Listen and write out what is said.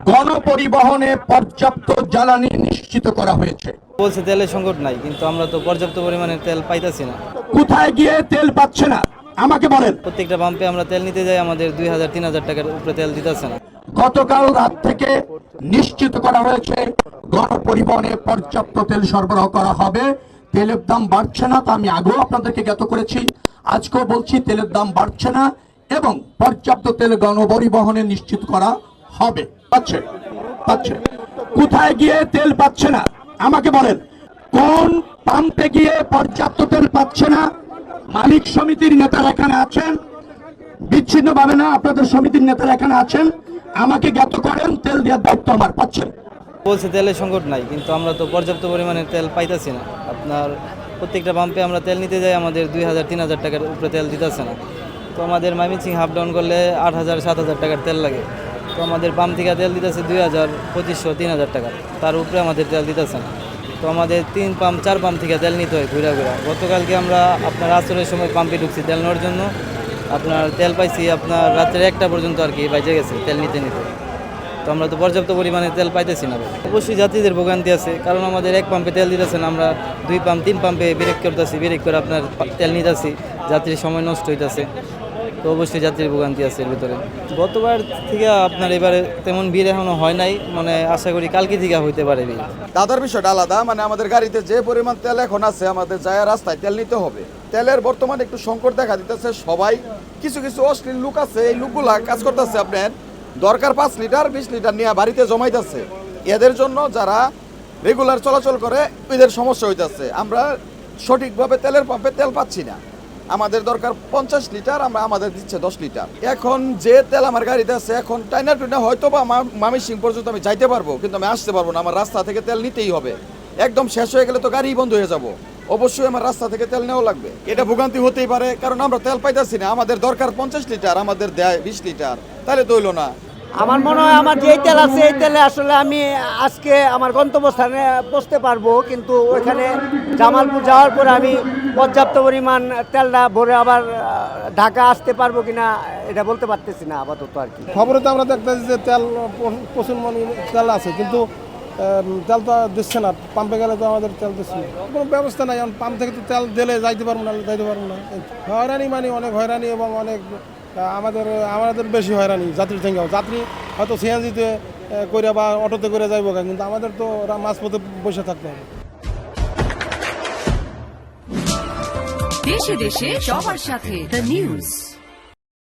গণপরিবহনে পর্যাপ্ত জ্বালানি নিশ্চিত করা হয়েছে। বলছে তেলের সংকট নাই, কিন্তু আমরা তো পর্যাপ্ত পরিমাণে তেল পাইতাছি না। কোথায় গিয়ে তেল পাচ্ছে না আমাকে বলেন। প্রত্যেকটা পাম্পে আমরা তেল নিতে যাই, আমাদের 2000-3000 টাকার উপরে তেল দিতেছে না। গতকাল রাত থেকে নিশ্চিত করা হয়েছে গণপরিবহনে পর্যাপ্ত তেল সরবরাহ করা হবে। তেলের দাম বাড়ছে না, তা আমি আগেও আপনাদেরকে জ্ঞাত করেছি, আজকেও বলছি তেলের দাম বাড়ছে না এবং পর্যাপ্ত তেল গণপরিবহনে নিশ্চিত করা হবে। পাচ্ছে পাচ্ছে কোথায় গিয়ে তেল পাচ্ছে না আমাকে বলেন। কোন পাম্পে গিয়ে পর্যাপ্ত তেল পাচ্ছে না? মালিক সমিতির নেতারা এখানে আছেন, বিচ্ছিন্ন ভাবে না, আপনাদের সমিতির নেতারা এখানে আছেন, আমাকে জ্ঞাত করেন, তেল দেওয়ার দায়িত্ব আমার। পাচ্ছেন? বলছে তেলের সংকট নাই, কিন্তু আমরা তো পর্যাপ্ত পরিমাণে তেল পাইতাছি না। আপনার প্রত্যেকটা পাম্পে আমরা তেল নিতে যাই, আমাদের 2000-3000 টাকার উপরে তেল দিতেছে না। তো আমাদের ময়মনসিং হাফ ডাউন করলে 8000-7000 টাকার তেল লাগে। তো আমাদের পাম্প থেকে তেল দিতেছে 2000-2500-3000 টাকা, তার উপরে আমাদের তেল দিতেছে না। তো আমাদের 3-4 পাম্প থেকে তেল নিতে হয় ঘুরা ঘুরা। গতকালকে আমরা আপনার আসরের সময় পাম্পে ঢুকছি তেল নেওয়ার জন্য, আপনার তেল পাইছি আপনার রাত্রে 1টা পর্যন্ত আর কি বাইজে গেছে তেল নিতে নিতে। তো আমরা তো পর্যাপ্ত পরিমাণে তেল পাইতেছি না। অবশ্যই যাত্রীদের ভোগান্তি আছে, কারণ আমাদের এক পাম্পে তেল দিতেছে না, আমরা 2 পাম্প 3 পাম্পে ব্রেক করতেছি, ব্রেক করে আপনার তেল নিতেছি, যাত্রীর সময় নষ্ট হইতেছে। তো অবশ্যই যাত্রীর ভোগান্তি আছে এর ভিতরে। গতবার থেকে আপনার এবারে তেমন ভিড় এখনো হয় নাই, মানে আশা করি কালকে থেকে হইতে পারে ভিড়। দাদার বিষয়টা আলাদা, মানে আমাদের গাড়িতে যে পরিমাণ তেল এখন আছে, আমাদের যায় রাস্তায় তেল নিতে হবে। তেলের বর্তমানে একটু সংকট দেখা দিতেছে। সবাই কিছু কিছু অশ্লীল লোক আছে, এই লোকগুলা কাজ করতেছে আপনার দরকার 5 লিটার 20 লিটার নিয়ে বাড়িতে জমাইতেছে। এদের জন্য যারা রেগুলার চলাচল করে এদের সমস্যা হইতেছে। আমরা সঠিকভাবে তেলের পাম্পে তেল পাচ্ছি না। আমাদের দরকার 50 লিটার, আমাদের দিচ্ছে 10 লিটার। এখন যে তেল আমার গাড়িতে আছে, এখন টাইনা টুইনা হয়তো বা ময়মনসিং পর্যন্ত আমি যাইতে পারবো, কিন্তু আমি আসতে পারবো না। আমার রাস্তা থেকে তেল নিতেই হবে। একদম শেষ হয়ে গেলে তো গাড়ি বন্ধ হয়ে যাব। অবশ্যই আমার রাস্তা থেকে তেল নেওয়া লাগবে। এটা ভোগান্তি হতেই পারে, কারণ আমরা তেল পাইতেছি না। আমাদের দরকার 50 লিটার, আমাদের দেয় 20 লিটার, তাহলে তো হইলো না। আমার মনে হয় আমার যে তেল আছে এই তেলে আসলে আমি আজকে আমার গন্তব্যস্থানে পৌঁছতে পারবো, কিন্তু ওইখানে জামালপুর যাওয়ার পরে আমি পর্যাপ্ত পরিমাণ তেলটা ভরে আবার ঢাকা আসতে পারবো কিনা এটা বলতে পারতেছি না আপাতত আর কি। খবরে তো আমরা দেখতেছি যে তেল প্রচুর তেল আছে, কিন্তু তেল তো দিচ্ছে না। পাম্পে গেলে তো আমাদের তেল দিচ্ছে না, কোনো ব্যবস্থা নাই। এখন পাম্প থেকে তো তেল দিলে যাইতে পারবো না। হয়রানি মানে অনেক হয়রানি, এবং অনেক আমাদের বেশি হয়রানি যাত্রীর থেকেও। যাত্রী হয়তো সিএনজিতে করে বা অটোতে করে যাইব, কিন্তু আমাদের তো মাঝপথে বসে থাকতে হবে। দেশে দেশে সবার সাথে দ্য নিউজ।